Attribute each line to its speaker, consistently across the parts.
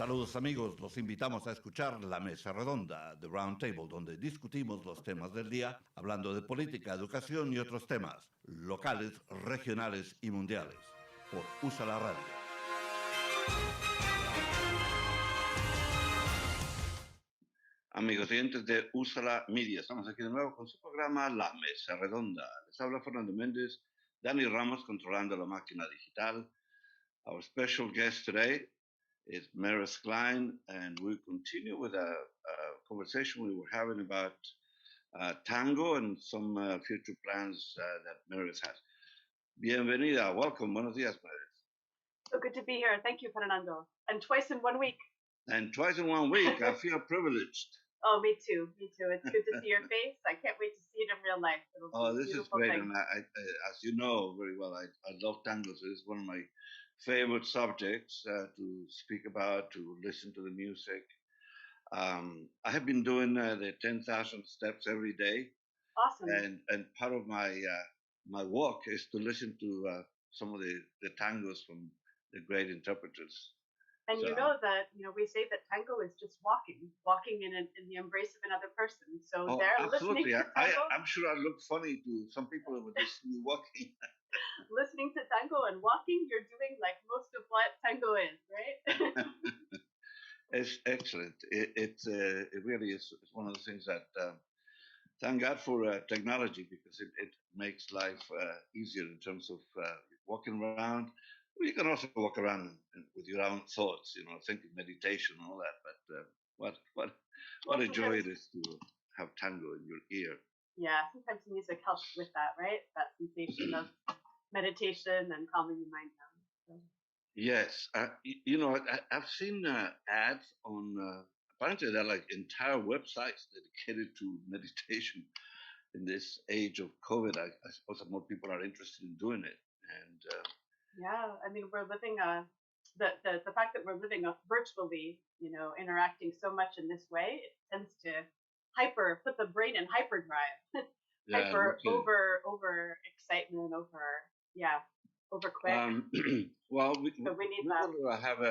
Speaker 1: Saludos amigos, los invitamos a escuchar la mesa redonda de Roundtable, donde discutimos los temas del día, hablando de política, educación y otros temas, locales, regionales y mundiales, por USA la Radio. Amigos oyentes de USA Media, estamos aquí de nuevo con su programa La Mesa Redonda. Les habla Fernando Méndez, Dani Ramos controlando la máquina digital. Our special guest today is Meredith Klein, and we continue with a conversation we were having about TANGO and some future plans that Meredith has. Bienvenida, welcome, buenos días, Meredith.
Speaker 2: So good to be here. Thank you, Fernando. And twice in 1 week.
Speaker 1: And twice in 1 week, I feel privileged.
Speaker 2: Oh, me too. It's good to see your face. I can't wait to see it in real life.
Speaker 1: This is great, thing. And I, as you know very well, I love tango, so it's one of my favorite subjects to speak about, to listen to the music. I have been doing the 10,000 steps every day.
Speaker 2: Awesome.
Speaker 1: And part of my my walk is to listen to some of the tangos from the great interpreters.
Speaker 2: And so, you know that we say that tango is just walking in the embrace of another person. So they're
Speaker 1: absolutely.
Speaker 2: listening to tango.
Speaker 1: I'm sure I look funny to some people who would just be walking.
Speaker 2: Listening to tango and walking, you're doing like most of what tango is, right?
Speaker 1: It's excellent. It really is. It's one of the things that thank God for technology, because it makes life easier in terms of walking around. You can also walk around with your own thoughts, thinking meditation and all that. But what a joy it is to have tango in your ear.
Speaker 2: Yeah, sometimes music helps with that, right? That sensation of meditation and calming your mind down. So.
Speaker 1: Yes, I've seen ads on. Apparently, there are like entire websites dedicated to meditation. In this age of COVID, I suppose that more people are interested in doing it, and.
Speaker 2: Yeah, I mean, we're living the fact that we're living virtually, interacting so much in this way, it tends to put the brain in hyperdrive, over excitement, over quick.
Speaker 1: Well, we need that. Have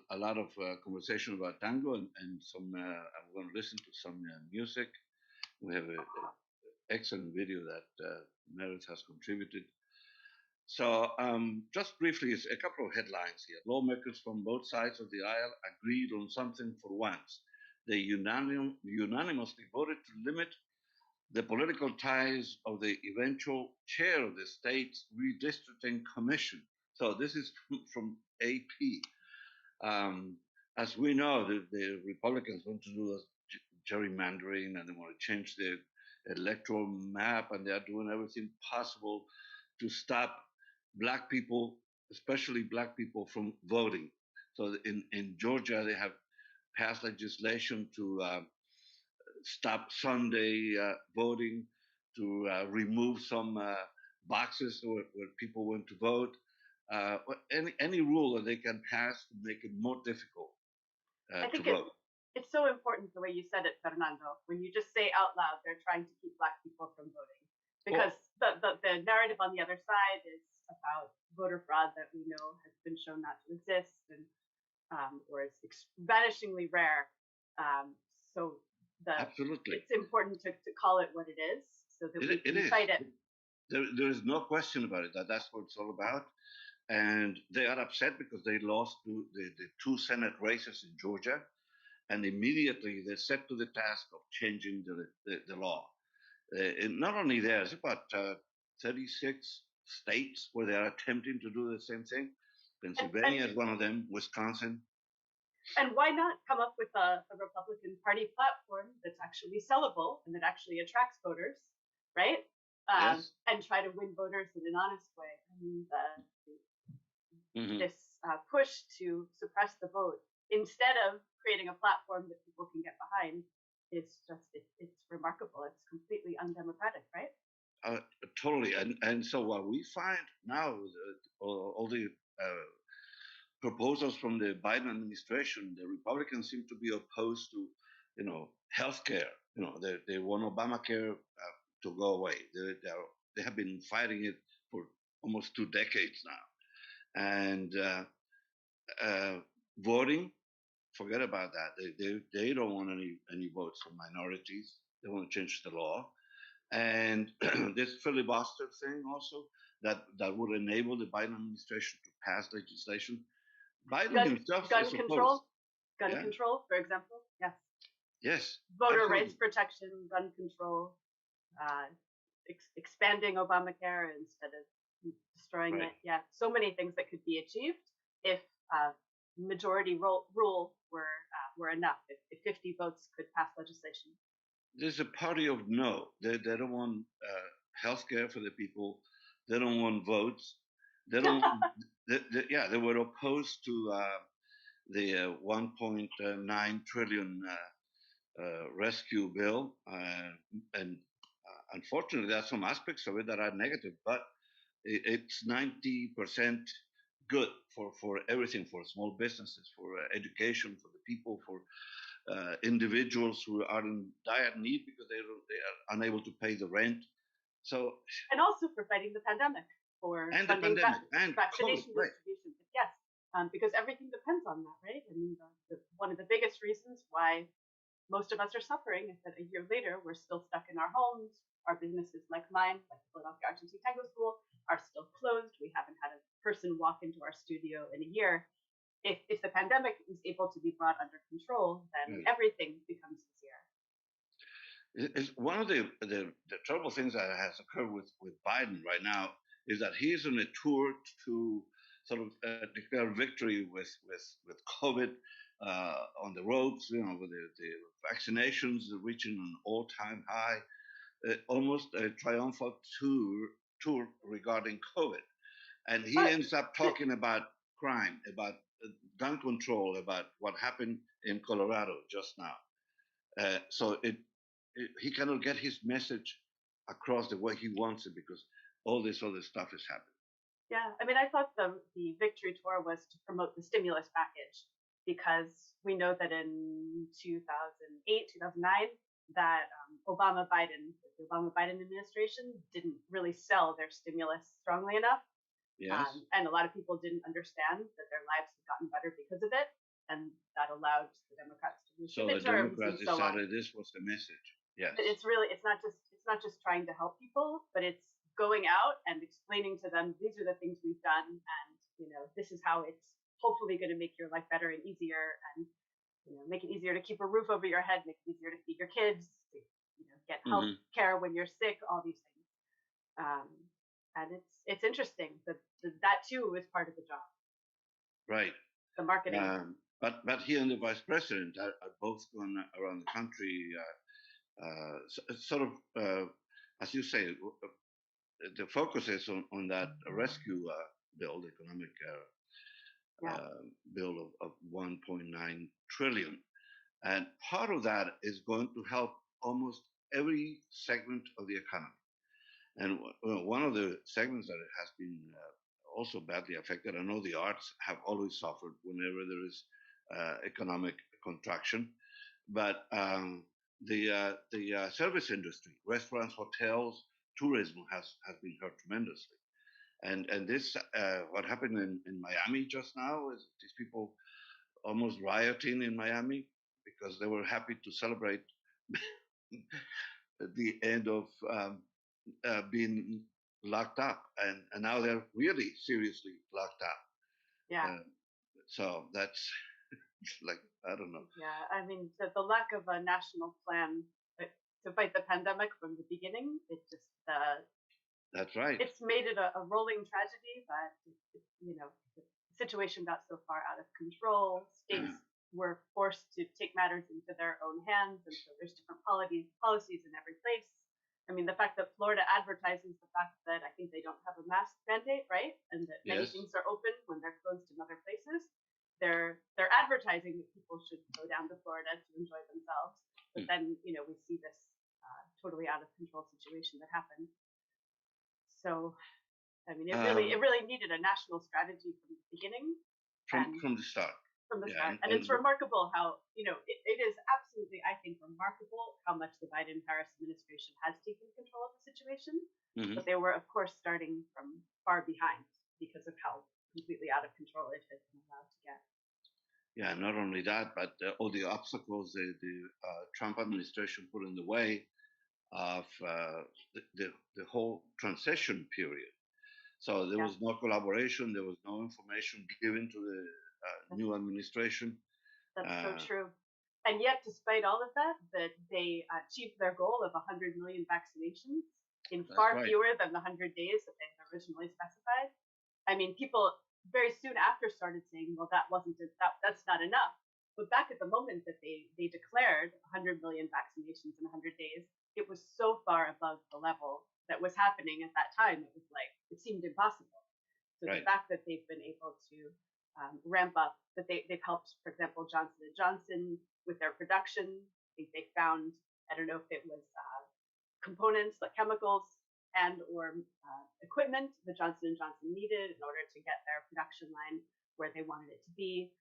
Speaker 1: a lot of conversation about tango and some. I'm going to listen to some music. We have an excellent video that Meredith has contributed. So just briefly, a couple of headlines here. Lawmakers from both sides of the aisle agreed on something for once. They unanimously voted to limit the political ties of the eventual chair of the state's redistricting commission. So this is from AP. As we know, the Republicans want to do gerrymandering, and they want to change the electoral map, and they are doing everything possible to stop Black people, especially Black people, from voting. So in Georgia, they have passed legislation to stop Sunday voting, to remove some boxes where people went to vote. Any rule that they can pass to make it more difficult to vote.
Speaker 2: It's so important the way you said it, Fernando. When you just say out loud, they're trying to keep Black people from voting. Because the narrative on the other side is about voter fraud that we know has been shown not to exist, and or is vanishingly rare.
Speaker 1: Absolutely,
Speaker 2: it's important to call it what it is, so that we can fight it.
Speaker 1: There is no question about it. That's what it's all about. And they are upset because they lost the 2 Senate races in Georgia, and immediately they're set to the task of changing the law. And not only there, it's about 36 states where they are attempting to do the same thing. Pennsylvania is one of them, Wisconsin.
Speaker 2: And why not come up with a Republican Party platform that's actually sellable and that actually attracts voters, right?
Speaker 1: Yes.
Speaker 2: And try to win voters in an honest way. I mean, this push to suppress the vote instead of creating a platform that people can get behind, it's remarkable. It's completely undemocratic, right?
Speaker 1: Totally. And so what we find now, all the proposals from the Biden administration, the Republicans seem to be opposed to, healthcare. They want Obamacare to go away. They have been fighting it for almost 2 decades now. And voting, forget about that. They don't want any votes from minorities. They want to change the law. And this filibuster thing also that would enable the Biden administration to pass legislation. Biden himself
Speaker 2: gun
Speaker 1: is
Speaker 2: control,
Speaker 1: opposed.
Speaker 2: gun control, for example. Yes.
Speaker 1: Yes.
Speaker 2: Voter rights protection, gun control, expanding Obamacare instead of destroying it. Yeah, so many things that could be achieved if majority rule were enough. If 50 votes could pass legislation.
Speaker 1: There's a party of no. They don't want health care for the people. They don't want votes. They don't. They were opposed to the 1.9 trillion rescue bill, and unfortunately, there are some aspects of it that are negative. But it's 90% good for everything, for small businesses, for education, for the people, for individuals who are in dire need because they are unable to pay the rent. So
Speaker 2: and also for fighting the pandemic, for funding vaccination distribution. Yes, because everything depends on that, right? I mean, one of the biggest reasons why most of us are suffering is that a year later we're still stuck in our homes. Our businesses, like mine, like the Philadelphia Arts and Tango School, are still closed. We haven't had a person walk into our studio in a year. If the pandemic is able to be brought under control, then everything becomes easier.
Speaker 1: It's one of the terrible things that has occurred with Biden right now is that he's on a tour to sort of declare victory with COVID on the roads, with the vaccinations reaching an all-time high, almost a triumphal tour regarding COVID. And he ends up talking about crime, about gun control, about what happened in Colorado just now. So he cannot get his message across the way he wants it because all this other stuff is happening.
Speaker 2: Yeah, I mean, I thought the victory tour was to promote the stimulus package because we know that in 2008, 2009, that the Obama-Biden administration didn't really sell their stimulus strongly enough.
Speaker 1: Yes.
Speaker 2: And a lot of people didn't understand that their lives had gotten better because of it, and that allowed the Democrats to lose the midterms.
Speaker 1: So the Democrats decided this was the message. Yes.
Speaker 2: But it's not just trying to help people, but it's going out and explaining to them these are the things we've done, and this is how it's hopefully going to make your life better and easier, and make it easier to keep a roof over your head, make it easier to feed your kids, to get health care when you're sick, all these things. And it's interesting that too is part of the job.
Speaker 1: Right.
Speaker 2: The marketing.
Speaker 1: But he and the vice president are both going around the country, sort of, as you say, the focus is on that rescue bill, the economic bill of 1.9 trillion. And part of that is going to help almost every segment of the economy. And one of the segments that has been also badly affected, I know the arts have always suffered whenever there is economic contraction, but the service industry, restaurants, hotels, tourism has been hurt tremendously. And this, what happened in Miami just now is these people almost rioting in Miami because they were happy to celebrate the end of being locked up, and now they're really seriously locked up.
Speaker 2: Yeah.
Speaker 1: So that's like, I don't know.
Speaker 2: Yeah, I mean, the lack of a national plan to fight the pandemic from the beginning, it just
Speaker 1: that's right.
Speaker 2: It's made it a rolling tragedy, but the situation got so far out of control. States were forced to take matters into their own hands, and so there's different policies in every place. I mean, the fact that Florida advertises the fact that I think they don't have a mask mandate, right? And that many things are open when they're closed in other places. They're advertising that people should go down to Florida to enjoy themselves. But then, we see this totally out of control situation that happened. So, I mean, it really needed a national strategy from the beginning.
Speaker 1: From the start.
Speaker 2: From the start. And it's remarkable how, it is absolutely, I think, remarkable how much the Biden-Harris administration has taken control of the situation. But they were, of course, starting from far behind because of how completely out of control it has been allowed to get.
Speaker 1: Yeah, not only that, but all the obstacles the Trump administration put in the way of the whole transition period. So there
Speaker 2: Yeah,
Speaker 1: was no collaboration, there was no information given to the
Speaker 2: that's,
Speaker 1: new administration.
Speaker 2: that's so
Speaker 1: Uh,
Speaker 2: true. And yet, despite all of that, that they achieved their goal of 100 million vaccinations in
Speaker 1: that's
Speaker 2: far
Speaker 1: right,
Speaker 2: fewer than the 100 days that they had originally specified. I mean, people very soon after started saying, well, that's not enough. But back at the moment that they declared 100 million vaccinations in 100 days, it was so far above the level that was happening at that time. It was like, it seemed impossible. So the
Speaker 1: right,
Speaker 2: fact that they've been able to ramp up, that they've helped, for example, Johnson and Johnson with their production. I think they found, I don't know if it was components like chemicals and or equipment that Johnson and Johnson needed in order to get their production line where they wanted it to be.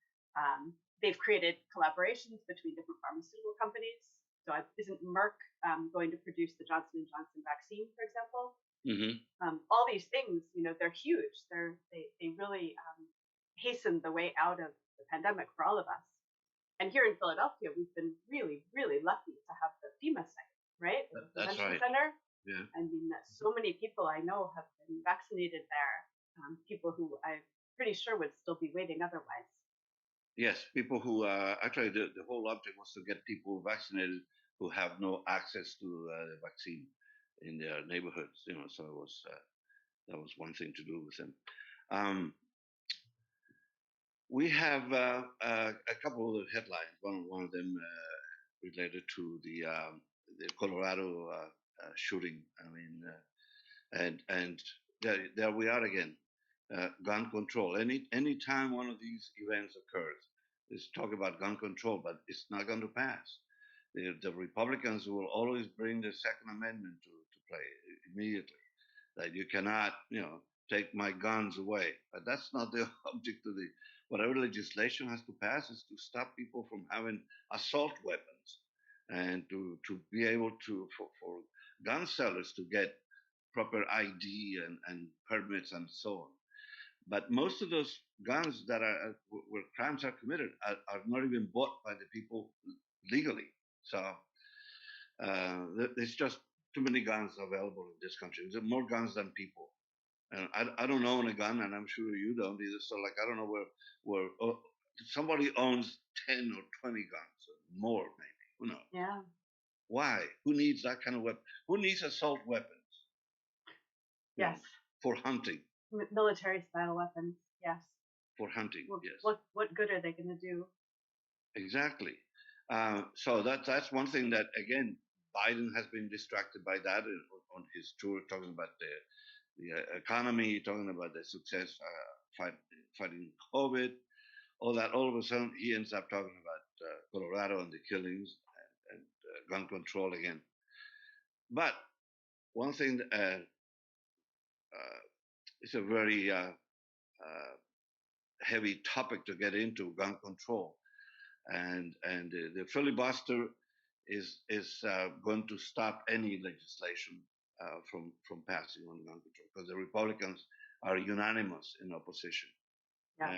Speaker 2: They've created collaborations between different pharmaceutical companies. So isn't Merck going to produce the Johnson and Johnson vaccine, for example?
Speaker 1: mm-hmm.
Speaker 2: All these things, they're huge. They really hasten the way out of the pandemic for all of us. And here in Philadelphia, we've been really, really lucky to have the FEMA site, right? The
Speaker 1: That's
Speaker 2: Prevention
Speaker 1: right.
Speaker 2: Center.
Speaker 1: Yeah.
Speaker 2: I mean, so many people I know have been vaccinated there. People who I'm pretty sure would still be waiting otherwise.
Speaker 1: Yes, people who actually the whole object was to get people vaccinated who have no access to the vaccine in their neighborhoods. So it was that was one thing to do with them. Um, we have a couple of headlines. One of them related to the Colorado shooting. I mean, and there we are again. Gun control. Any time one of these events occurs, is talk about gun control, but it's not going to pass. The Republicans will always bring the Second Amendment to play immediately. That you cannot, take my guns away. But that's not the object of the whatever legislation has to pass is to stop people from having assault weapons and to be able to for gun sellers to get proper ID and permits and so on. But most of those guns that are where crimes are committed are not even bought by the people legally. So there's just too many guns available in this country. There's more guns than people. And I don't own a gun, and I'm sure you don't either. So like I don't know where somebody owns 10 or 20 guns or more maybe. Who knows?
Speaker 2: Yeah.
Speaker 1: Why? Who needs that kind of weapon? Who needs assault weapons?
Speaker 2: Yes.
Speaker 1: For hunting.
Speaker 2: Military style weapons. Yes.
Speaker 1: For hunting.
Speaker 2: Well,
Speaker 1: yes.
Speaker 2: What good are they going to do?
Speaker 1: Exactly. So that's one thing that again Biden has been distracted by that on his tour, talking about the economy, talking about the success fighting COVID, all that. All of a sudden, he ends up talking about Colorado and the killings and gun control again. But one thing it's a very heavy topic to get into, gun control, and the filibuster is going to stop any legislation from passing on gun control because the Republicans are unanimous in opposition,
Speaker 2: Yeah.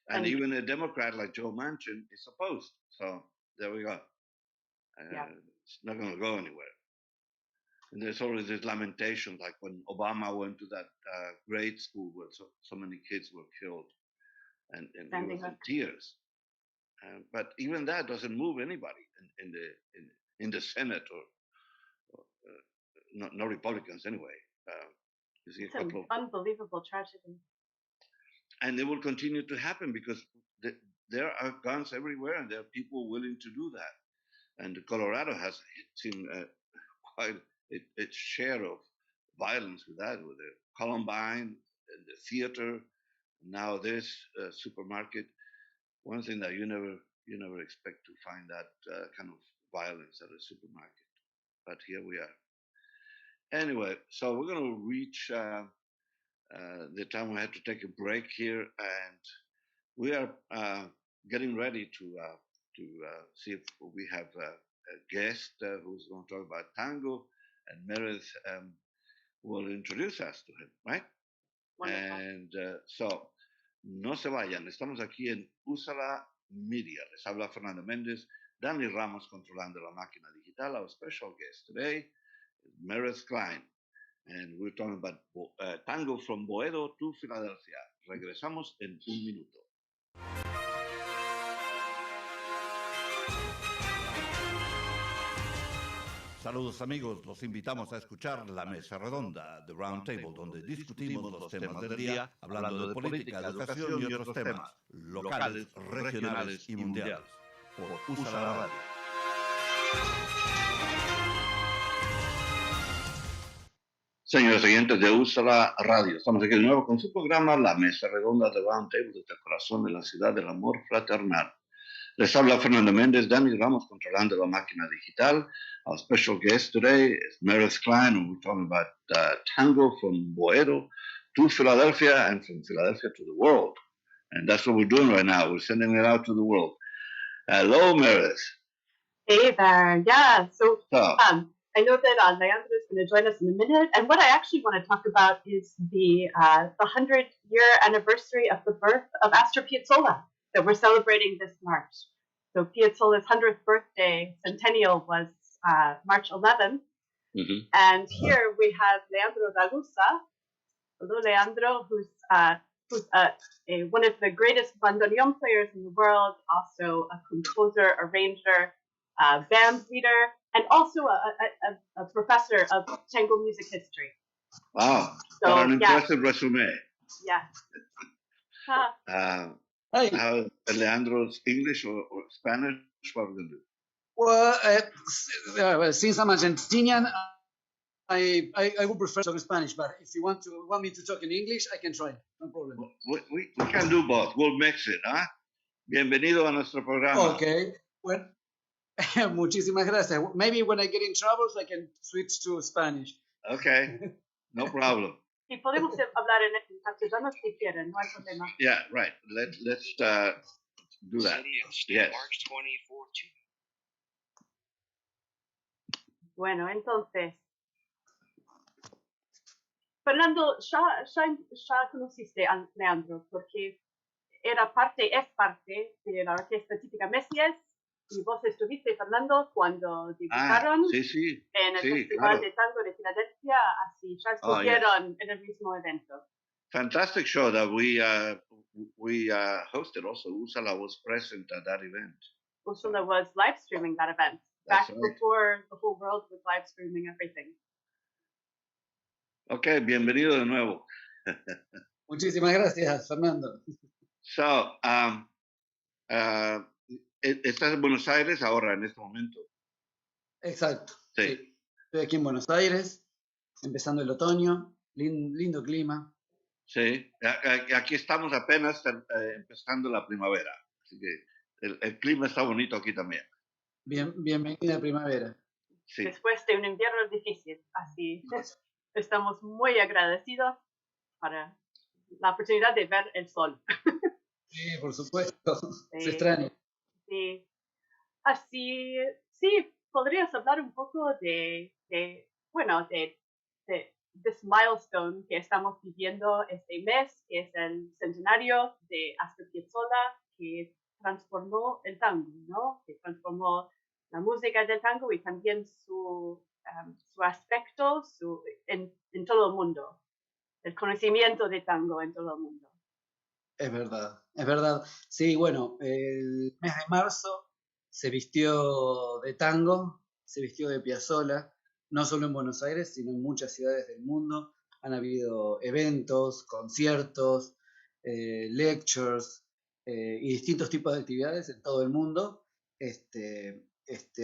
Speaker 1: and even a Democrat like Joe Manchin is opposed. So there we go.
Speaker 2: Yeah.
Speaker 1: It's not going to go anywhere. And there's always this lamentation, like when Obama went to that grade school where so many kids were killed, and he was in tears. But even that doesn't move anybody in the Senate or no Republicans anyway.
Speaker 2: You see it's an unbelievable tragedy.
Speaker 1: And it will continue to happen because there are guns everywhere, and there are people willing to do that. And Colorado has seen quite its share of violence with that, with the Columbine and the theater, now this supermarket. One thing that you never expect to find that kind of violence at a supermarket, but here we are. Anyway, so we're going to reach the time we had to take a break here, and we are getting ready to see if we have a guest who's going to talk about tango, and Meredith will introduce us to him, right?
Speaker 2: Wonderful.
Speaker 1: And so, no se vayan. Estamos aquí en Úsala Media. Les habla Fernando Méndez, Danny Ramos controlando la máquina digital. Our special guest today is Meredith Klein, and we're talking about tango from BOEDO to Filadelfia. Regresamos en un minuto.
Speaker 3: Saludos amigos, los invitamos a escuchar La Mesa Redonda, The Roundtable, donde discutimos los temas del día, hablando de política, educación y otros temas, locales, regionales y mundiales, por USA la Radio.
Speaker 1: Señores oyentes de USA la Radio, estamos aquí de nuevo con su programa La Mesa Redonda de Roundtable desde el corazón de la ciudad del amor fraternal. Les habla Fernando Méndez, Danny Ramos controlando la máquina digital. Our special guest today is Meredith Klein, and we're talking about tango from BOEDO to Philadelphia and from Philadelphia to the world. And that's what we're doing right now. We're sending it out to the world. Hello, Meredith.
Speaker 2: Hey there. Yeah. So I know that Leandro is going to join us in a minute. And what I actually want to talk about is the 100-year anniversary of the birth of Astra Piazzolla that we're celebrating this March. So Piazzolla's 100th birthday centennial was March 11th.
Speaker 1: Mm-hmm.
Speaker 2: And here we have Leandro Ragusa. Hello, Leandro, who's one of the greatest bandoneon players in the world, also a composer, arranger, band leader, and also a professor of tango music history.
Speaker 1: Wow, so, what an impressive resume.
Speaker 2: Yeah.
Speaker 4: Hey.
Speaker 1: Leandro's English or Spanish? What are we going to do?
Speaker 4: Well, since I'm Argentinian, I would prefer to talk Spanish, but if you want me to talk in English, I can try. No problem.
Speaker 1: We can do both. We'll mix it, ¿ah? Bienvenido a nuestro programa.
Speaker 4: Okay. Well, muchísimas gracias. Maybe when I get in trouble, I can switch to Spanish.
Speaker 1: Okay. No problem.
Speaker 2: Y podemos hablar en castellano si quieren, no hay problema.
Speaker 1: Yeah, right. Let's do that. Yes.
Speaker 5: March 2014.
Speaker 2: Bueno, entonces, Fernando, ya conociste a Leandro porque es parte de la orquesta típica Messies y vos estuviste, Fernando, cuando debutaron en el Festival de Tango de Filadelfia, así ya estuvieron en el mismo evento.
Speaker 1: Fantastic show that we hosted also. Úrsula was present at that event.
Speaker 2: Úrsula was live streaming that event. Back before the whole world was live streaming everything.
Speaker 1: Okay, bienvenido de nuevo.
Speaker 4: Muchísimas gracias, Fernando.
Speaker 1: So, ¿estás en Buenos Aires ahora, en este momento?
Speaker 4: Exacto.
Speaker 1: Sí.
Speaker 4: Estoy aquí en Buenos Aires, empezando el otoño, lindo clima.
Speaker 1: Sí, aquí estamos apenas empezando la primavera, así que el clima está bonito aquí también.
Speaker 4: Bienvenida a primavera.
Speaker 2: Sí. Después de un invierno difícil, así estamos muy agradecidos para la oportunidad de ver el sol.
Speaker 4: Sí, por supuesto, se extraña.
Speaker 2: Sí. Así, sí, podrías hablar un poco de this milestone que estamos viviendo este mes, que es el centenario de Astra Piazzolla, que transformó el tango, ¿no? Que transformó la música del tango y también su aspecto en todo el mundo, el conocimiento de tango en todo el mundo.
Speaker 4: Es verdad. Sí, bueno, el mes de marzo se vistió de tango, se vistió de Piazzolla, no solo en Buenos Aires, sino en muchas ciudades del mundo. Han habido eventos, conciertos, lectures y distintos tipos de actividades en todo el mundo,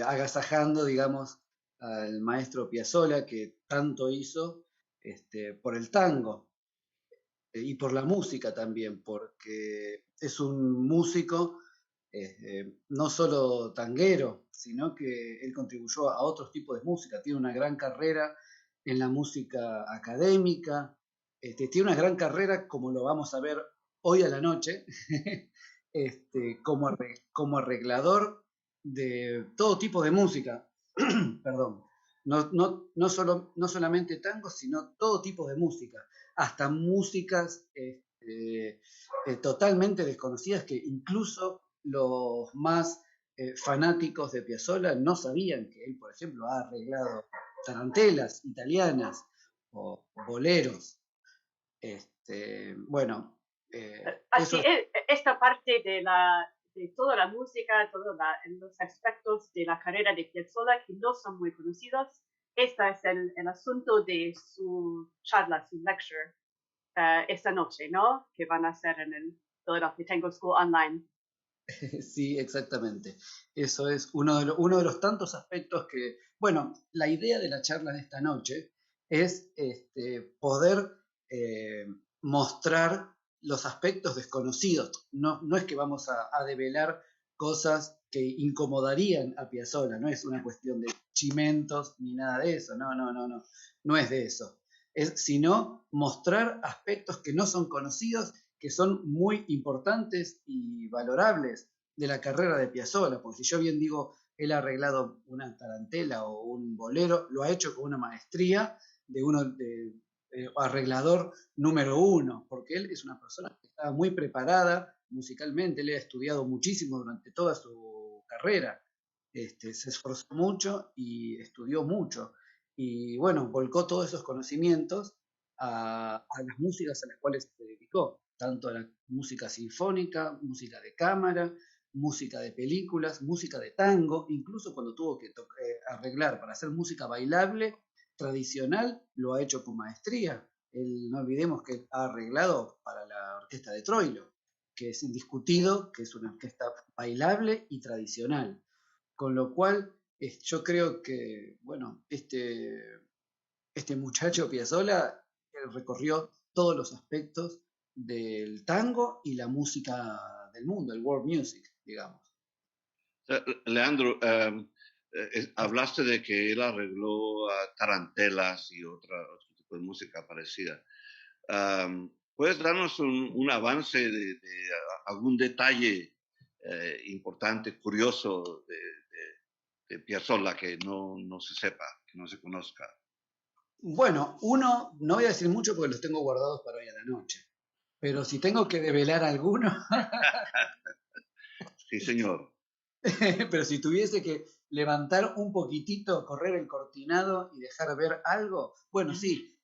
Speaker 4: agasajando, digamos, al maestro Piazzolla, que tanto hizo por el tango y por la música también, porque es un músico no solo tanguero, sino que él contribuyó a otros tipos de música. Tiene una gran carrera en la música académica, tiene una gran carrera, como lo vamos a ver hoy a la noche, como arreglador de todo tipo de música. Perdón, no solamente tango, sino todo tipo de música, hasta músicas totalmente desconocidas que incluso los más fanáticos de Piazzolla no sabían que él, por ejemplo, ha arreglado tarantelas italianas o boleros. Bueno,
Speaker 2: Así
Speaker 4: eso
Speaker 2: esta parte de toda la música, todos los aspectos de la carrera de Piazzolla que no son muy conocidos. Este es el asunto de su charla, su lecture, esta noche, ¿no? Que van a hacer en el Philadelphia Tango School online.
Speaker 4: Sí, exactamente. Eso es uno de los tantos aspectos que, bueno, la idea de la charla de esta noche es poder mostrar los aspectos desconocidos. No es que vamos a develar cosas que incomodarían a Piazzolla, no es una cuestión de chimentos ni nada de eso, no es de eso. Es sino mostrar aspectos que no son conocidos, que son muy importantes y valorables de la carrera de Piazzolla, porque si yo bien digo, él ha arreglado una tarantela o un bolero, lo ha hecho con una maestría de arreglador número 1, porque él es una persona que estaba muy preparada musicalmente, él ha estudiado muchísimo durante toda su carrera, se esforzó mucho y estudió mucho, y bueno, volcó todos esos conocimientos a las músicas a las cuales se dedicó, tanto a la música sinfónica, música de cámara, música de películas, música de tango, incluso cuando tuvo que arreglar para hacer música bailable tradicional, lo ha hecho con maestría. No olvidemos que ha arreglado para la orquesta de Troilo, que es indiscutido que es una orquesta bailable y tradicional. Con lo cual, yo creo que, bueno, este muchacho Piazzolla recorrió todos los aspectos del tango y la música del mundo, el world music, digamos.
Speaker 1: Leandro, hablaste de que él arregló tarantelas y otro tipo de música parecida. ¿Puedes darnos un avance de algún detalle importante, curioso de Piazzolla que no se sepa, que no se conozca?
Speaker 4: Bueno, no voy a decir mucho porque los tengo guardados para hoy a la noche, pero si tengo que develar alguno,
Speaker 1: Sí, señor.
Speaker 4: pero si tuviese que levantar un poquitito, correr el cortinado y dejar ver algo, bueno, sí,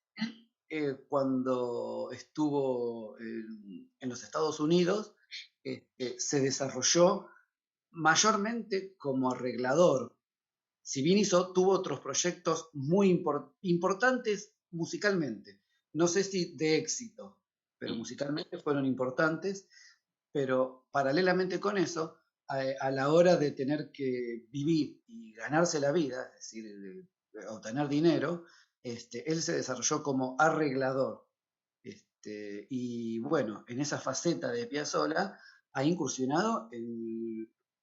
Speaker 4: cuando estuvo en los Estados Unidos, se desarrolló mayormente como arreglador. Si bien tuvo otros proyectos muy importantes musicalmente, no sé si de éxito, pero musicalmente fueron importantes, pero paralelamente con eso, a la hora de tener que vivir y ganarse la vida, es decir, obtener dinero, él se desarrolló como arreglador. Y bueno, en esa faceta de Piazzolla ha incursionado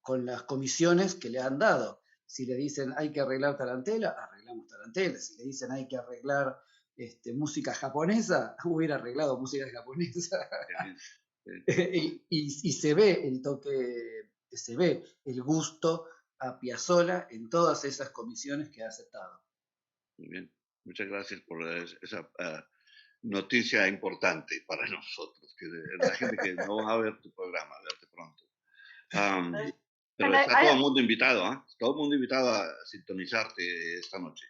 Speaker 4: con las comisiones que le han dado. Si le dicen hay que arreglar tarantela, arreglamos tarantela. Si le dicen hay que arreglar música japonesa, hubiera arreglado música japonesa. y se ve el toque, se ve el gusto a Piazzolla en todas esas comisiones que ha aceptado.
Speaker 1: Muy bien, muchas gracias por esa noticia importante para nosotros, que la gente que no va a ver tu programa, verte pronto. Pero está todo el mundo invitado, ¿eh? Todo el mundo invitado a sintonizarte esta noche.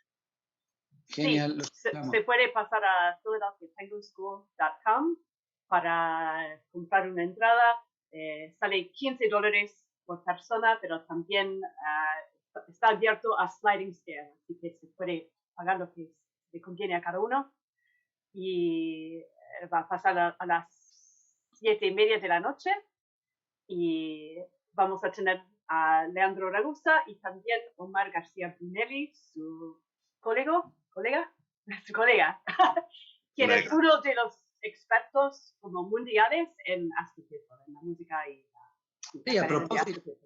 Speaker 4: Genial.
Speaker 2: Sí, se puede pasar a philadelphiatangoschool.com para comprar una entrada. Sale $15 por persona, pero también está abierto a sliding scale, así que se puede pagar lo que le conviene a cada uno. Y va a pasar a las 7:30 de la noche y vamos a tener a Leandro Ragusa y también Omar García Brunelli, su colega, quien es uno de los expertos como mundiales en Astra, en la música y
Speaker 4: sí, a propósito.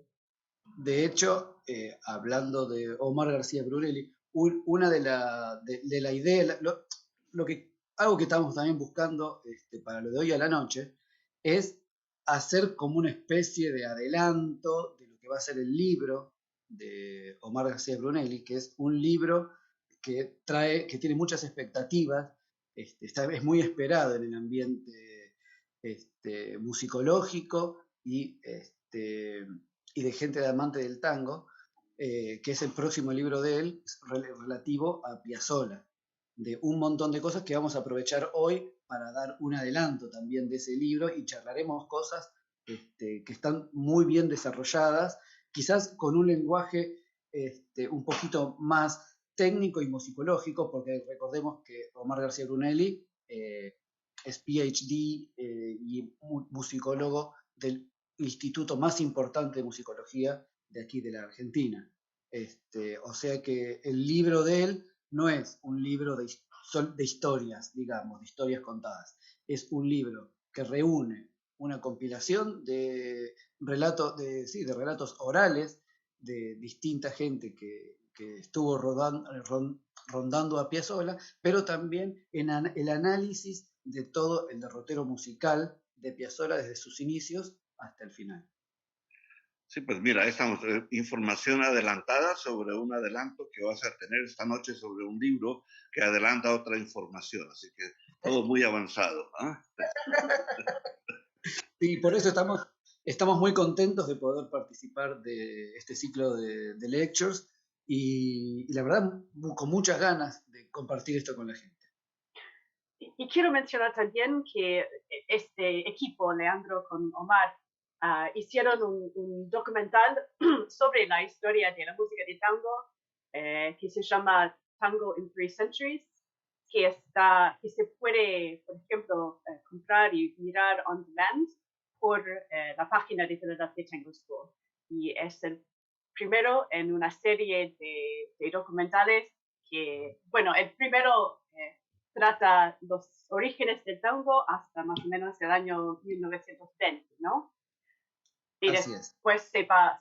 Speaker 4: De hecho, hablando de Omar García Brunelli, una de la idea, algo que estamos también buscando para lo de hoy a la noche, es hacer como una especie de adelanto de lo que va a ser el libro de Omar García Brunelli, que es un libro que tiene muchas expectativas, es muy esperado en el ambiente musicológico y y de gente de amante del tango, que es el próximo libro de él, relativo a Piazzolla, de un montón de cosas que vamos a aprovechar hoy para dar un adelanto también de ese libro y charlaremos cosas que están muy bien desarrolladas, quizás con un lenguaje un poquito más técnico y musicológico, porque recordemos que Omar García Brunelli es PhD y musicólogo del instituto más importante de musicología de aquí de la Argentina. O sea que el libro de él no es un libro de historias, digamos, de historias contadas. Es un libro que reúne una compilación de relatos orales de distinta gente que estuvo rondando a Piazzolla, pero también en el análisis de todo el derrotero musical de Piazzolla desde sus inicios hasta el final.
Speaker 1: Sí, pues mira, ahí estamos. Información adelantada sobre un adelanto que vas a tener esta noche sobre un libro que adelanta otra información. Así que todo muy avanzado.
Speaker 4: Sí, por eso estamos muy contentos de poder participar de este ciclo de lectures y la verdad con muchas ganas de compartir esto con la gente.
Speaker 2: Y quiero mencionar también que este equipo, Leandro con Omar, hicieron un documental sobre la historia de la música de tango que se llama Tango in 3 Centuries, que se puede, por ejemplo, comprar y mirar on demand por la página de Philadelphia Tango School. Y es el primero en una serie de documentales que, bueno, el primero trata los orígenes del tango hasta más o menos el año 1920, ¿no? Y después se va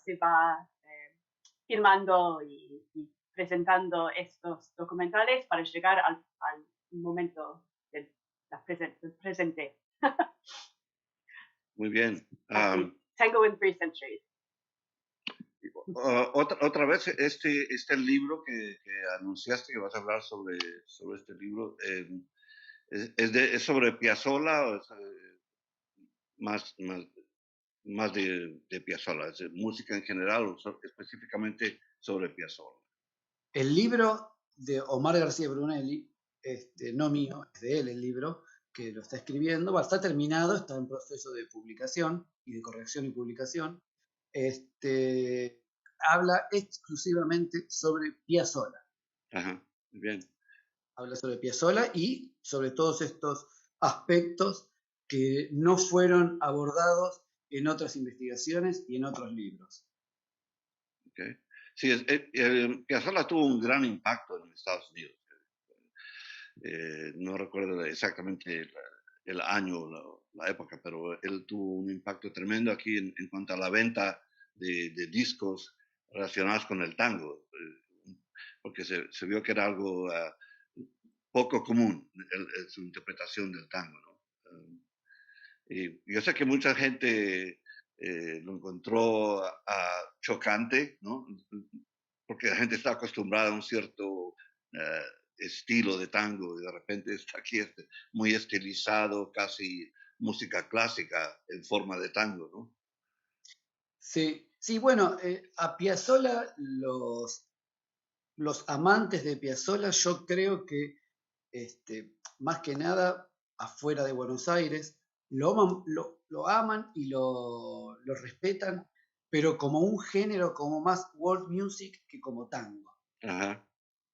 Speaker 2: filmando y presentando estos documentales para llegar al momento del presente.
Speaker 1: Muy bien.
Speaker 2: Tango in 3 Centuries.
Speaker 1: Otra vez, este libro que anunciaste que vas a hablar sobre este libro, ¿es sobre Piazzolla o es más de Piazzolla? ¿Es de música en general o específicamente sobre Piazzolla?
Speaker 4: El libro de Omar García Brunelli, no mío, es de él el libro, que lo está escribiendo, está terminado, está en proceso de publicación y de corrección y publicación. Habla exclusivamente sobre Piazzolla.
Speaker 1: Ajá, muy bien.
Speaker 4: Habla sobre Piazzolla y sobre todos estos aspectos que no fueron abordados en otras investigaciones y en otros libros.
Speaker 1: Okay. Sí, Piazzolla tuvo un gran impacto en Estados Unidos. No recuerdo exactamente el año, la época, pero él tuvo un impacto tremendo aquí en cuanto a la venta de discos relacionados con el tango, porque se vio que era algo poco común su interpretación del tango, ¿no? Y yo sé que mucha gente lo encontró chocante, ¿no? Porque la gente está acostumbrada a un cierto estilo de tango y de repente está aquí muy estilizado, casi música clásica en forma de tango, ¿no?
Speaker 4: Sí, bueno, a Piazzolla, los amantes de Piazzolla, yo creo que más que nada afuera de Buenos Aires, lo aman y lo respetan, pero como un género como más world music que como tango.
Speaker 1: Ajá.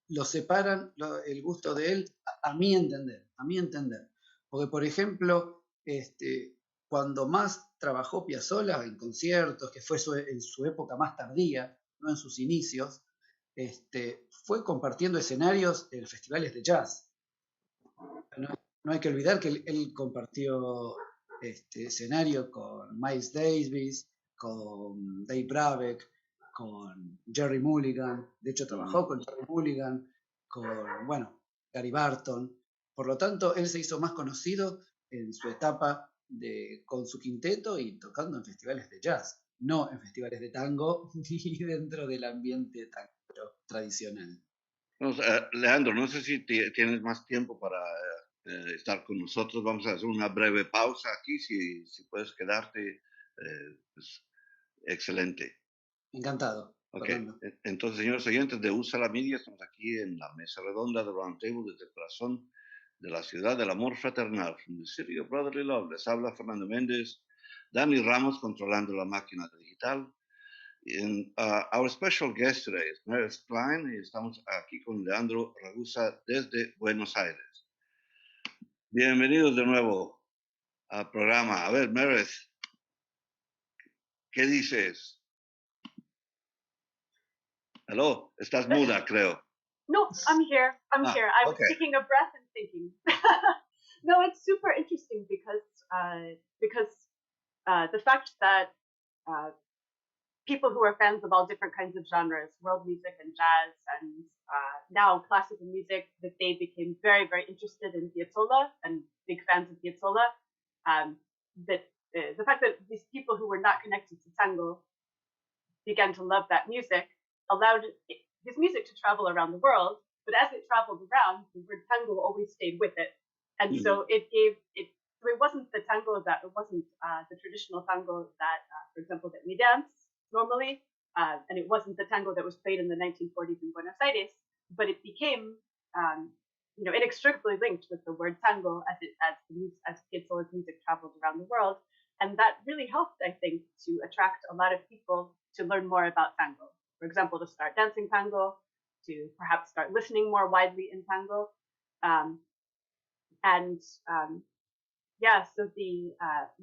Speaker 4: Lo separan el gusto de él, a mi entender. Porque, por ejemplo, cuando más trabajó Piazzolla en conciertos, que fue en su época más tardía, no en sus inicios, fue compartiendo escenarios en festivales de jazz. No hay que olvidar que él compartió escenario con Miles Davis, con Dave Brubeck, con Jerry Mulligan. De hecho, trabajó con Jerry Mulligan, con, Gary Barton. Por lo tanto, él se hizo más conocido en su etapa con su quinteto y tocando en festivales de jazz, no en festivales de tango ni dentro del ambiente tango tradicional.
Speaker 1: Leandro, no sé si tienes más tiempo para estar con nosotros. Vamos a hacer una breve pausa aquí, si puedes quedarte, pues Excelente.
Speaker 4: Encantado.
Speaker 1: Ok,
Speaker 4: Fernando.
Speaker 1: entonces, señores oyentes de USA la Media, estamos aquí en la mesa redonda de Roundtable desde el corazón de la ciudad del amor fraternal, from the city of brotherly love. Les habla Fernando Méndez, Dani Ramos controlando la máquina digital. And, our special guest today is Meredith Klein, y estamos aquí con Leandro Ragusa desde Buenos Aires. Bienvenidos de nuevo al programa. A ver, Meredith, ¿qué dices? Hello, estás muda, creo.
Speaker 2: No, I'm here. I'm here. I was
Speaker 1: okay.
Speaker 2: taking a breath and thinking. No, it's super interesting because the fact that people who are fans of all different kinds of genres, world music and jazz, and now classical music, that they became very, very interested in Piazzolla and big fans of Piazzolla. That the fact that these people who were not connected to tango began to love that music allowed his music to travel around the world. But as it traveled around, the word tango always stayed with it, and so it gave it. So it wasn't the tango that it wasn't the traditional tango that, for example, that we dance normally, and it wasn't the tango that was played in the 1940s in Buenos Aires. But it became, inextricably linked with the word tango as Piazzolla's music traveled around the world, and that really helped, I think, to attract a lot of people to learn more about tango. For example, to start dancing tango, to perhaps start listening more widely in tango, so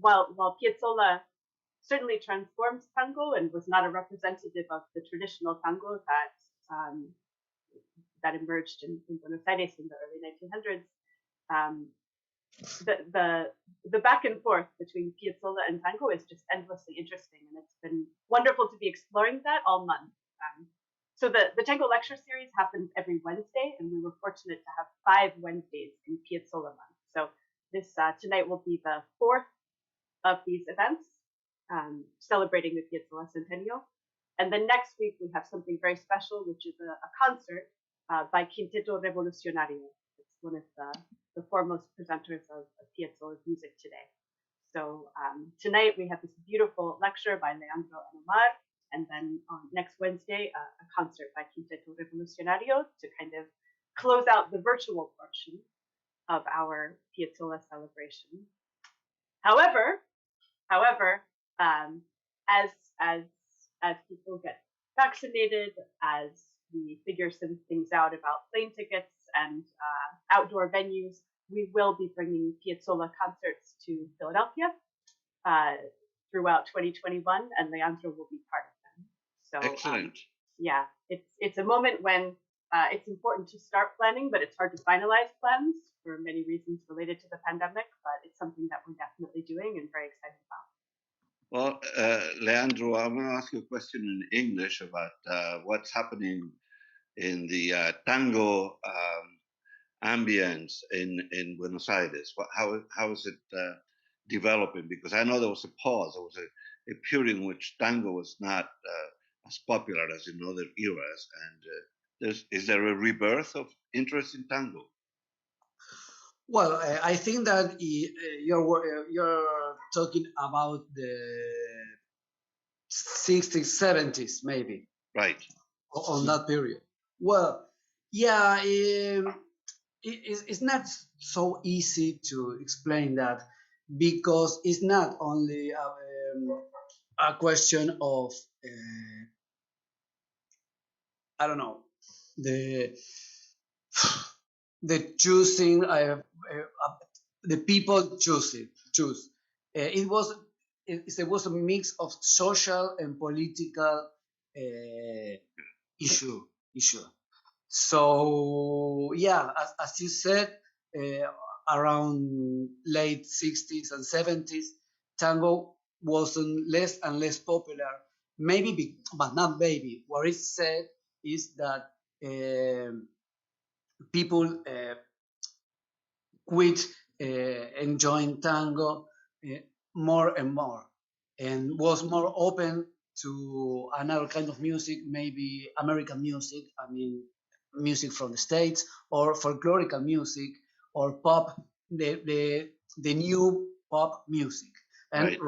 Speaker 2: while Piazzolla certainly transformed tango and was not a representative of the traditional tango that emerged in Buenos Aires in the early 1900s, the back and forth between Piazzolla and tango is just endlessly interesting, and it's been wonderful to be exploring that all month. So the Tango Lecture Series happens every Wednesday, and we were fortunate to have 5 Wednesdays in Piazzolla month. So this tonight will be the 4th of these events, celebrating the Piazzolla Centennial. And then next week we have something very special, which is a concert by Quinteto Revolucionario. It's one of the foremost presenters of Piazzolla's music today. So tonight we have this beautiful lecture by Leandro and Omar, and then on next Wednesday, a concert by Quinteto Revolucionario to kind of close out the virtual portion of our Piazzolla celebration. However, as people get vaccinated, as we figure some things out about plane tickets and outdoor venues, we will be bringing Piazzolla concerts to Philadelphia throughout 2021, and Leandro will be part of them. So
Speaker 1: excellent.
Speaker 2: It's a moment when it's important to start planning, but it's hard to finalize plans for many reasons related to the pandemic. But it's something that we're definitely doing and very excited about.
Speaker 1: Well, Leandro, I'm going to ask you a question in English about what's happening in the tango ambience in Buenos Aires. How is it developing? Because I know there was a pause. There was a period in which tango was not as popular as in other eras. And is there a rebirth of interest in tango?
Speaker 4: Well, I think that you're talking about the 60s, 70s, maybe.
Speaker 1: Right.
Speaker 4: On that period. Well, yeah, it's not so easy to explain that, because it's not only a question of I don't know, the choosing, the people choose. It was a mix of social and political issue. So yeah, as you said, around late 60s and 70s, tango wasn't less and less popular. Maybe, but not maybe. What is said is that people quit enjoying tango more and more, and was more open to another kind of music, maybe American music. I mean, music from the States, or folklorical music, or pop, the new pop music, and
Speaker 1: right.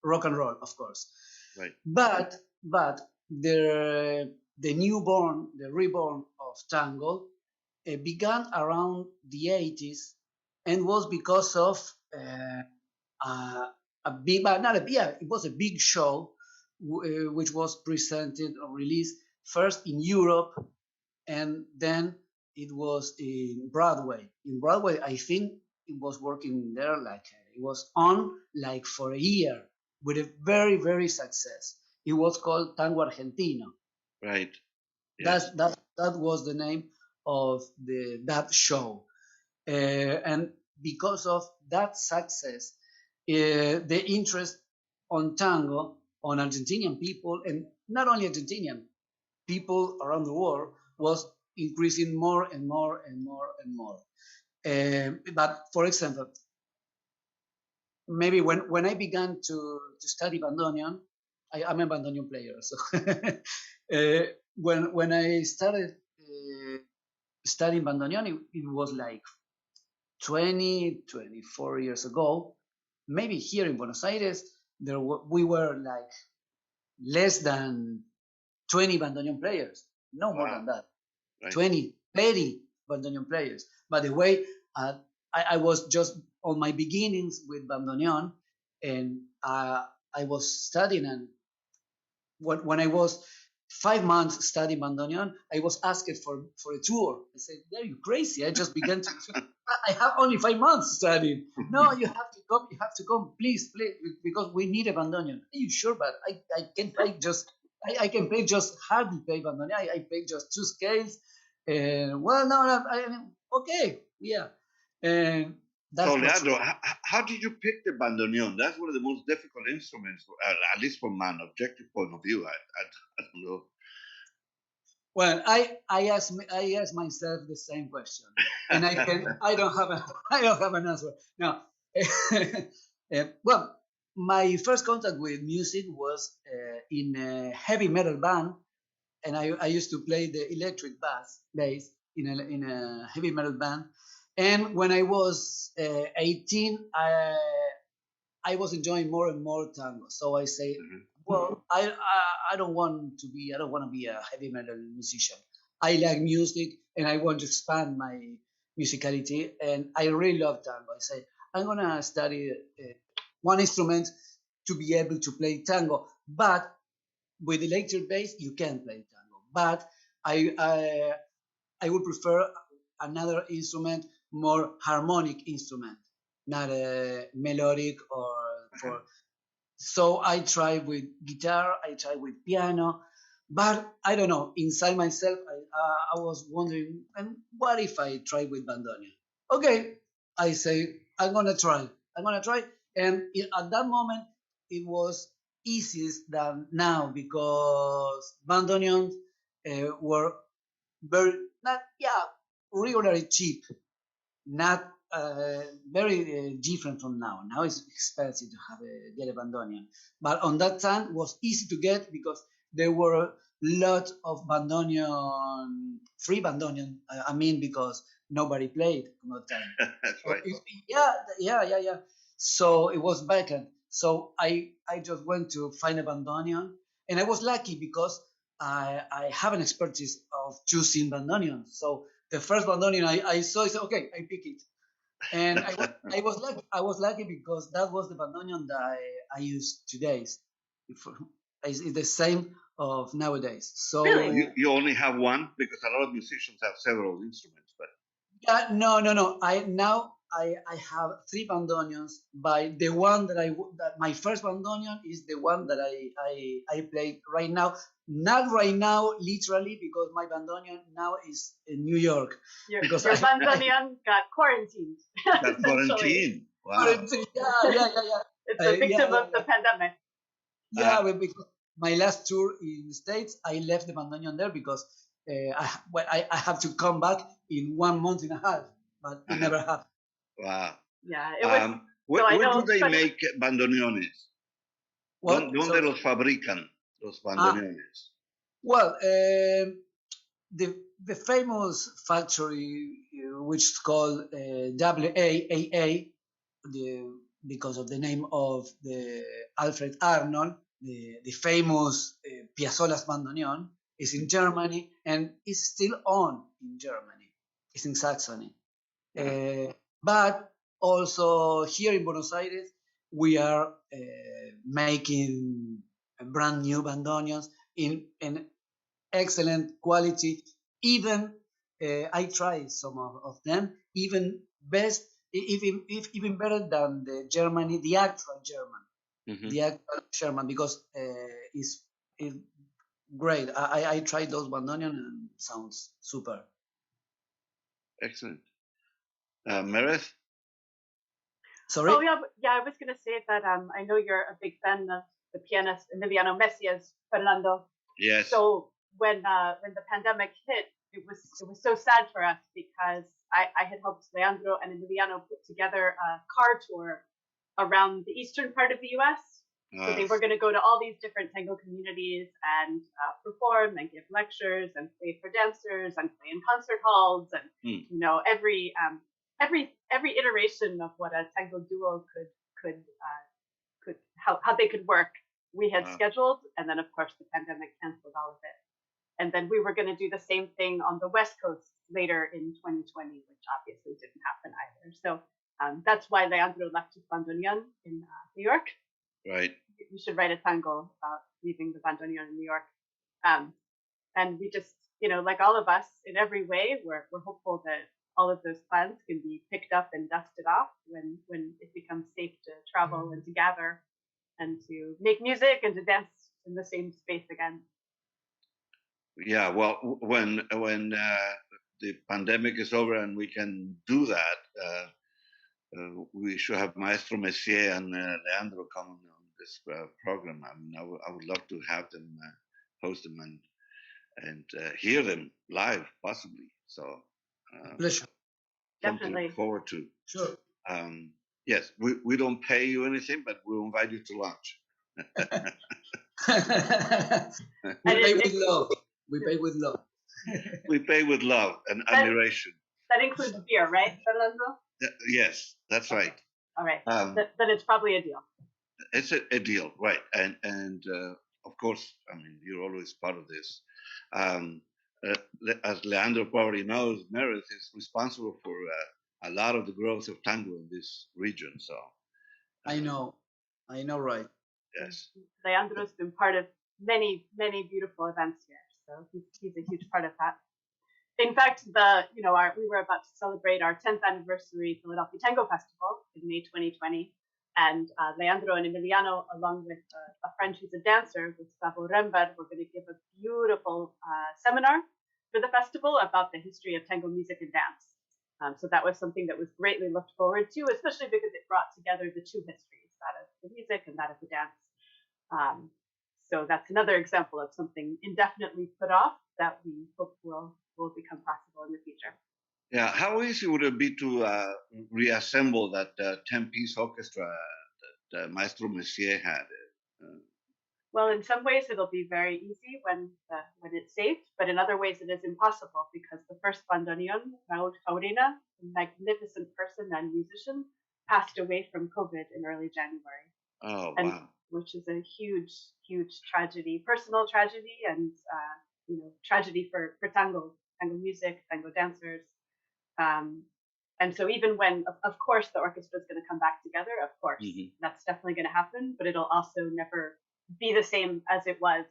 Speaker 4: rock and roll, of course.
Speaker 1: Right.
Speaker 4: But the reborn of tango began around the 80s and was because of a big, not a, yeah, it was a big show which was presented or released first in Europe, and then it was in Broadway. In Broadway, I think it was working there like it was on like for a year with a very, very success. It was called Tango Argentino.
Speaker 1: Right. Yes.
Speaker 4: That was the name of that show, and because of that success, the interest on tango on Argentinian people, and not only Argentinian people around the world, was increasing more and more and more and more. But for example, maybe when I began to study bandoneon, I'm a bandoneon player, so when I started studying bandoneon, it was like 24 years ago. Maybe here in Buenos Aires, we were like less than 20 bandoneon players, no more than that. Right. 20, 30 bandoneon players. By the way, I was just on my beginnings with bandoneon, and I was studying, and when I was 5 months studying bandoneon, I was asked for a tour. I said, "Are you crazy? I just began to. I have only 5 months studying. No, you have to come. You have to come, please, because we need a bandoneon." Are you sure? But I can play just. I can play just hardly play bandoneon. I play just 2 scales. Well, no, okay, yeah. And
Speaker 1: so, Leandro, how did you pick the bandoneon? That's one of the most difficult instruments, at least from an objective point of view. I don't know.
Speaker 4: Well, I ask myself the same question, and I don't have an answer. Now, well, my first contact with music was in a heavy metal band, and I used to play the electric bass in a heavy metal band. And when I was 18, I was enjoying more and more tango. So I say, well, I don't want to be a heavy metal musician. I like music and I want to expand my musicality, and I really love tango. I say, I'm gonna study one instrument to be able to play tango, but with electric bass you can play tango. But I would prefer another instrument, more harmonic instrument, not a melodic or for. So I tried with guitar, I tried with piano, but I don't know. Inside myself, I was wondering, and what if I try with bandoneon? Okay, I say I'm gonna try. And at that moment, it was easier than now because bandoneons were very not regularly cheap, not very different from now. Now it's expensive to get a bandoneon, but on that time it was easy to get because there were a lot of bandoneon, free bandoneon. I mean, because nobody played on that time.
Speaker 1: That's right.
Speaker 4: Yeah. So it was vacant. So I just went to find a bandoneon, and I was lucky because I have an expertise of choosing bandoneons. So the first bandoneon I saw, I said, okay, I pick it. And I was lucky because that was the bandoneon that I use today. It's the same of nowadays. So
Speaker 2: really?
Speaker 1: You only have one, because a lot of musicians have several instruments, but
Speaker 4: yeah, no. I have 3 bandoneons. By the one that my first bandoneon is the one that I play right now. Not right now, literally, because my bandoneon now is in New York.
Speaker 2: Your bandoneon got quarantined.
Speaker 1: Got quarantined. Wow.
Speaker 4: Quarantine. Yeah.
Speaker 2: It's a victim of the pandemic.
Speaker 4: Yeah, because my last tour in the States, I left the bandoneon there because I have to come back in 1 month and a half, but it never happened.
Speaker 1: Wow.
Speaker 2: Yeah, it was.
Speaker 1: Where do they make bandoneones? ¿Dónde los fabrican los bandoneones?
Speaker 4: Well, the famous factory, which is called WAAA, because of the name of the Alfred Arnold, the famous Piazzolla's bandoneon is in Germany and is still on in Germany. It's in Saxony. But also here in Buenos Aires, we are making brand new bandoneons in excellent quality. Even I tried some of them, even better than the actual German, the actual German, because it's great. I tried those bandoneon and sounds super.
Speaker 1: Excellent. Meredith?
Speaker 4: Sorry?
Speaker 2: Oh yeah, I was gonna say that I know you're a big fan of the pianist Emiliano Messia's Fernando.
Speaker 1: Yes.
Speaker 2: So when the pandemic hit, it was so sad for us because I had helped Leandro and Emiliano put together a car tour around the eastern part of the U.S. So they were going to go to all these different tango communities and perform and give lectures and play for dancers and play in concert halls and you know every iteration of what a tango duo could how they could work. We had scheduled, and then of course the pandemic canceled all of it. And then we were going to do the same thing on the West Coast later in 2020, which obviously didn't happen either. So that's why Leandro left his bandoneon in New York.
Speaker 1: Right.
Speaker 2: You should write a tango about leaving the bandoneon in New York. And we just, you know, like all of us, in every way, we're hopeful that all of those plans can be picked up and dusted off when it becomes safe to travel and to gather and to make music and to dance in the same space again.
Speaker 1: Yeah, well, when the pandemic is over and we can do that, we should have Maestro Messier and Leandro come on this program. I mean, I would love to have them host them and hear them live, possibly. So,
Speaker 4: pleasure.
Speaker 1: Something to look forward to.
Speaker 4: Sure.
Speaker 1: Yes, we don't pay you anything, but we'll invite you to lunch.
Speaker 4: We pay with love. We pay with love.
Speaker 1: We pay with love and admiration.
Speaker 2: That includes beer, right, Fernando?
Speaker 1: Yes, that's right.
Speaker 2: All right. Then it's probably a deal.
Speaker 1: It's a deal, right? And of course, I mean, you're always part of this. As Leandro probably knows, Meredith is responsible for a lot of the growth of tango in this region. So
Speaker 4: I know, right?
Speaker 1: Yes.
Speaker 2: Leandro's been part of many beautiful events here, so he's a huge part of that. In fact, we were about to celebrate our 10th anniversary Philadelphia Tango Festival in May 2020, and Leandro and Emiliano, along with a friend who's a dancer, Gustavo Rember, were going to give a beautiful seminar for the festival about the history of tango music and dance. So that was something that was greatly looked forward to, especially because it brought together the two histories, that of the music and that of the dance. So that's another example of something indefinitely put off that we hope will become possible in the future.
Speaker 1: Yeah, how easy would it be to reassemble that 10-piece orchestra that Maestro Messier had?
Speaker 2: Well, in some ways it'll be very easy when it's safe, but in other ways it is impossible because the first bandoneon, Raúl Faurina, a magnificent person and musician, passed away from COVID in early January.
Speaker 1: Oh, wow.
Speaker 2: Which is a huge tragedy, personal tragedy, and tragedy for tango music, tango dancers. And so even when, of course, the orchestra is going to come back together, of course, that's definitely going to happen, but it'll also never be the same as it was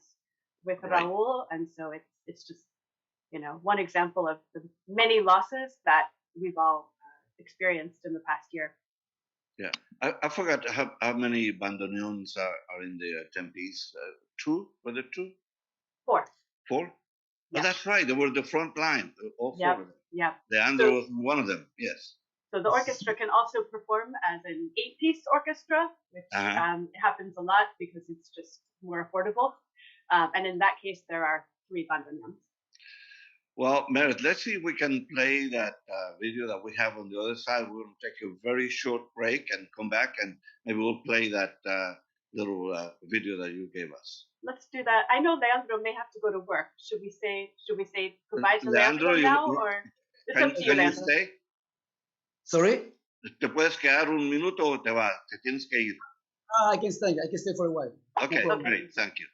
Speaker 2: with Raúl. And so it's just, one example of the many losses that we've all experienced in the past year.
Speaker 1: Yeah, I forgot how many bandoneons are in the 10-piece. 2? Were there 2?
Speaker 2: 4.
Speaker 1: 4?
Speaker 2: Yeah.
Speaker 1: Oh, that's right. They were the front line. All 4 of them.
Speaker 2: Yeah.
Speaker 1: Leandro was one of them. Yes.
Speaker 2: So the orchestra can also perform as an 8-piece orchestra, which happens a lot because it's just more affordable. And in that case, there are 3 bandoneons.
Speaker 1: Well, Meredith, let's see if we can play that video that we have on the other side. We're going to take a very short break and come back, and maybe we'll play that little video that you gave us.
Speaker 2: Let's do that. I know Leandro may have to go to work. Should we say goodbye to Leandro now, or it's up to you, Leandro?
Speaker 1: Stay?
Speaker 4: Sorry?
Speaker 1: ¿Te puedes quedar un minuto o te vas? ¿Te tienes que ir?
Speaker 4: I can stay for a while.
Speaker 1: Okay, great, thank you.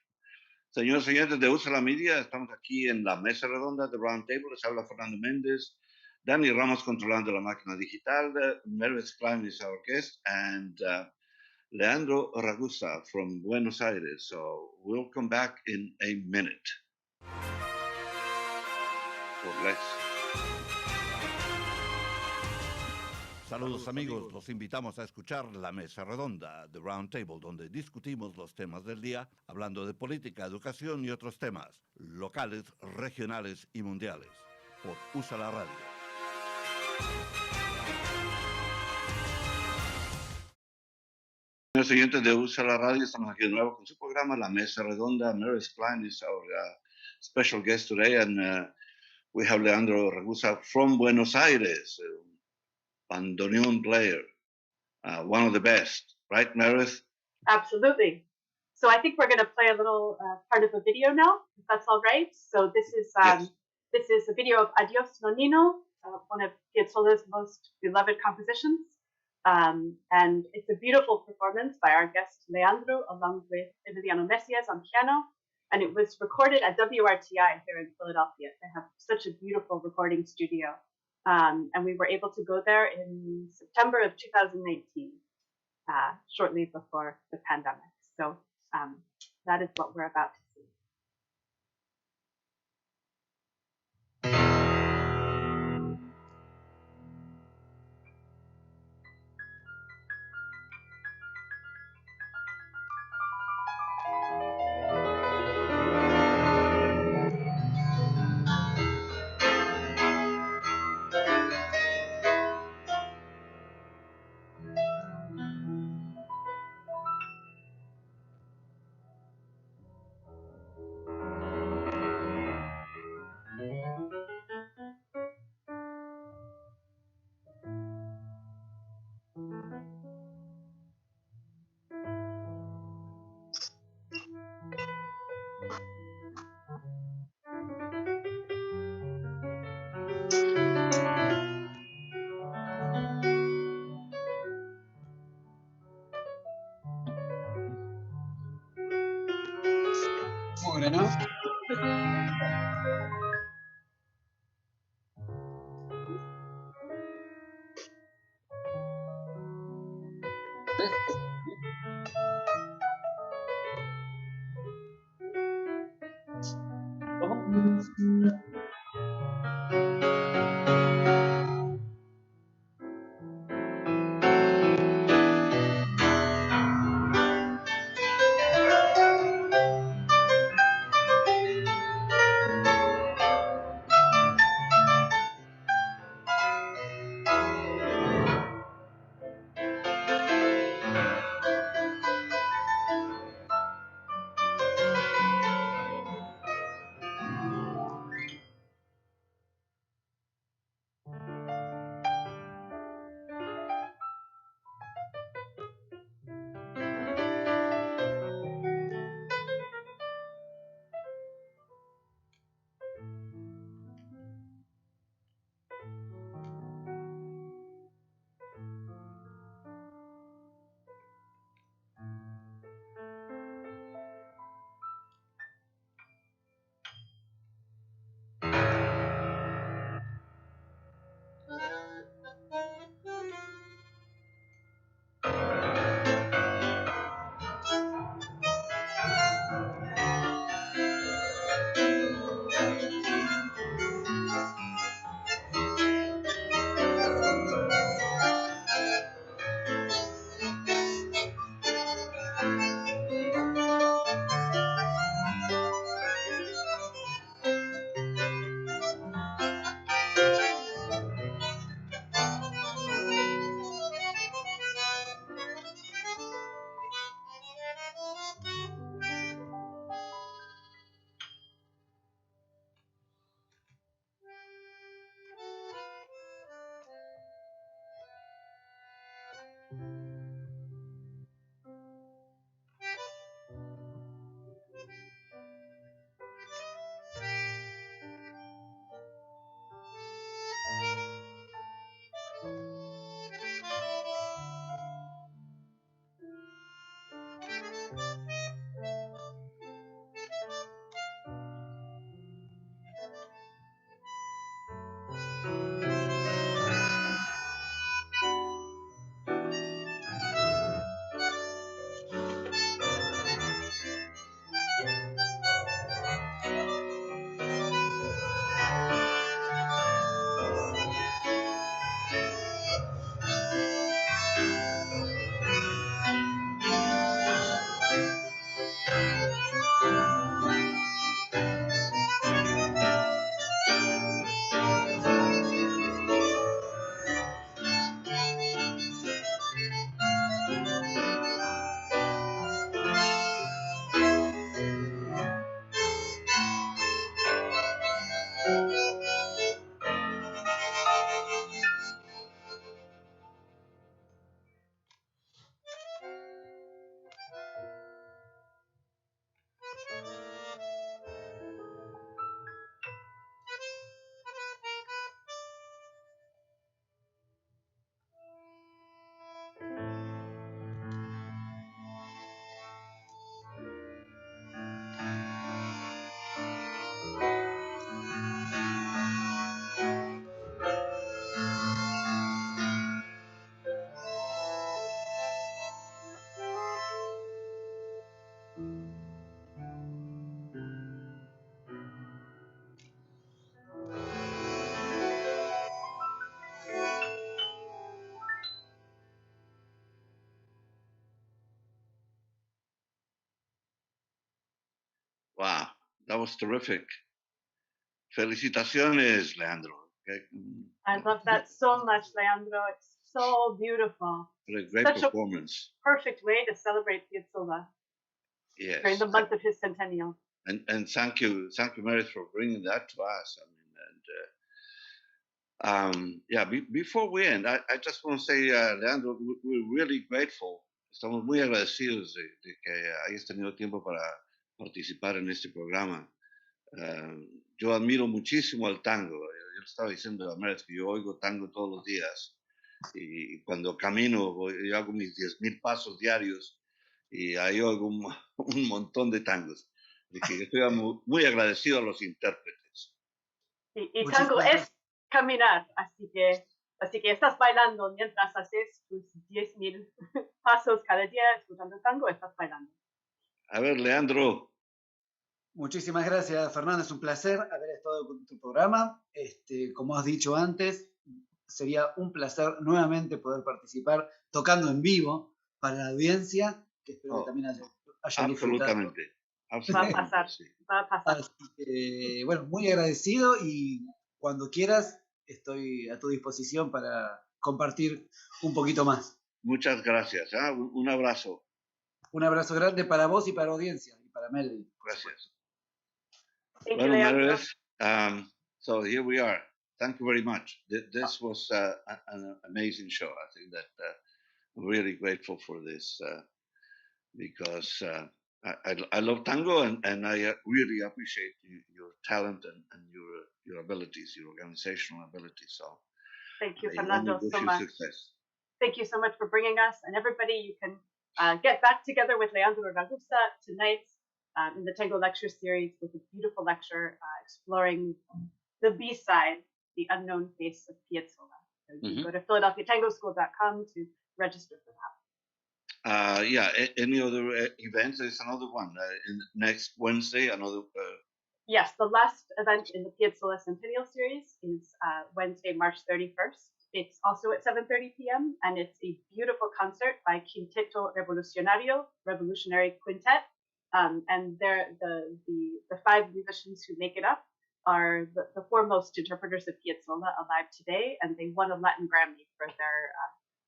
Speaker 1: Señores y señores de Usa la Media, estamos aquí en la mesa redonda de Roundtable. Les habla Fernando Méndez. Dani Ramos controlando la máquina digital. Meredith Klein is our guest. And Leandro Ragusa from Buenos Aires. So we'll come back in a minute. Or less.
Speaker 3: Saludos amigos, los invitamos a escuchar La Mesa Redonda, The Roundtable, donde discutimos los temas del día, hablando de política, educación y otros temas, locales, regionales y mundiales, por USA la Radio.
Speaker 1: Señores oyentes de USA la Radio, estamos aquí de nuevo con su programa La Mesa Redonda. Meredith Klein is our special guest today, and we have Leandro Ragusa from Buenos Aires, bandoneon player, one of the best, right, Meredith?
Speaker 2: Absolutely. So I think we're going to play a little part of a video now, if that's all right. So this is
Speaker 1: Yes.
Speaker 2: This is a video of Adios Nonino, one of Piazzolla's most beloved compositions. And it's a beautiful performance by our guest Leandro, along with Emiliano Messias on piano. And it was recorded at WRTI here in Philadelphia. They have such a beautiful recording studio. And we were able to go there in September of 2019, shortly before the pandemic. So that is what we're about to see.
Speaker 4: Mugre, ¿no?
Speaker 1: most terrific. Felicitaciones, Leandro. Okay.
Speaker 2: I love that so much, Leandro. It's so beautiful.
Speaker 1: What a great
Speaker 2: Such
Speaker 1: performance.
Speaker 2: a perfect way to celebrate Piazzolla
Speaker 1: Yes.
Speaker 2: during the month of his centennial.
Speaker 1: And thank you, Meredith, for bringing that to us. Before we end, I just want to say, Leandro, we're really grateful. Estamos muy agradecidos de que hayas tenido tiempo para participar en este programa. Yo admiro muchísimo al tango. Yo estaba diciendo a Meredith que yo oigo tango todos los días. Y cuando camino, yo hago mis 10,000 pasos diarios y ahí oigo un montón de tangos. De que estoy muy agradecido a los intérpretes.
Speaker 2: Y tango es caminar, así que estás bailando mientras haces tus 10,000 pasos cada día escuchando tango, estás bailando.
Speaker 1: A ver, Leandro.
Speaker 4: Muchísimas gracias, Fernando. Es un placer haber estado con tu programa. Como has dicho antes, sería un placer nuevamente poder participar tocando en vivo para la audiencia, que espero que también haya disfrutado.
Speaker 1: Absolutamente.
Speaker 2: Va a pasar.
Speaker 4: Así que, bueno, muy agradecido y cuando quieras estoy a tu disposición para compartir un poquito más.
Speaker 1: Muchas gracias. Un abrazo.
Speaker 4: Un abrazo grande para vos y para la audiencia y para Meredith.
Speaker 1: Gracias.
Speaker 2: Well,
Speaker 1: Meredith, so here we are. Thank you very much. This was an amazing show. I think that I'm really grateful for this because I love tango and I really appreciate your talent and your abilities, your organizational abilities. So
Speaker 2: thank you, Fernando, so much.
Speaker 1: Success.
Speaker 2: Thank you so much for bringing us. And everybody, you can get back together with Leandro Ragusa tonight in the Tango Lecture Series with a beautiful lecture exploring the B-side, the unknown face of Piazzolla. So you can go to PhiladelphiaTangoSchool.com to register for that.
Speaker 1: Any other events? There's another one next Wednesday.
Speaker 2: Yes, the last event in the Piazzolla Centennial Series is Wednesday, March 31st. It's also at 7:30 p.m. and it's a beautiful concert by Quinteto Revolucionario, Revolutionary Quintet, and the 5 musicians who make it up are the foremost interpreters of Piazzolla alive today, and they won a Latin Grammy for their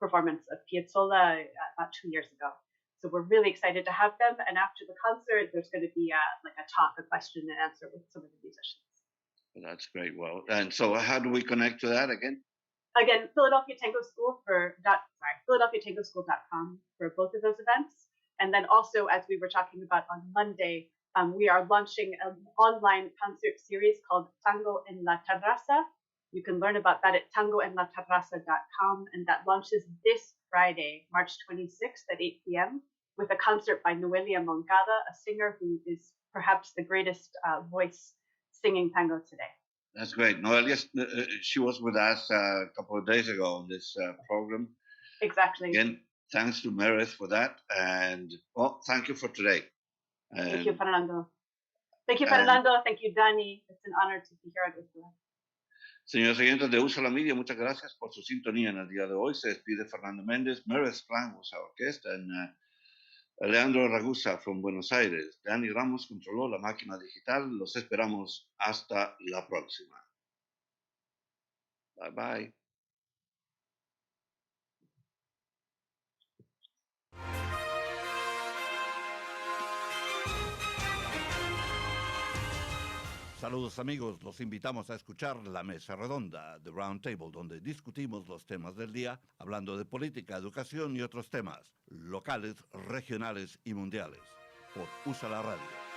Speaker 2: performance of Piazzolla about 2 years ago. So we're really excited to have them. And after the concert, there's going to be a question and answer with some of the musicians.
Speaker 1: Well, that's great. Well, and so how do we connect to that again?
Speaker 2: Again, PhiladelphiaTangoSchool.com for both of those events. And then also, as we were talking about on Monday, we are launching an online concert series called Tango en la Terraza. You can learn about that at tangoenlaterraza.com, and that launches this Friday, March 26th at 8 p.m. with a concert by Noelia Moncada, a singer who is perhaps the greatest voice singing tango today.
Speaker 1: That's great. Noelia, she was with us a couple of days ago on this program.
Speaker 2: Exactly.
Speaker 1: Again, thanks to Meredith for that, and thank you for today.
Speaker 2: Thank you, Fernando. Thank you, Fernando. Thank you, Dani. It's an honor to be here at Usula.
Speaker 1: Señores oyentes de Usa la Media, muchas gracias por su sintonía en el día de hoy. Se despide Fernando Méndez, Meredith Klein was our guest, and Leandro Ragusa from Buenos Aires. Dani Ramos controló la máquina digital. Los esperamos hasta la próxima. Bye bye.
Speaker 3: Saludos amigos, los invitamos a escuchar La Mesa Redonda, The Roundtable, donde discutimos los temas del día, hablando de política, educación y otros temas, locales, regionales y mundiales, por USA la Radio.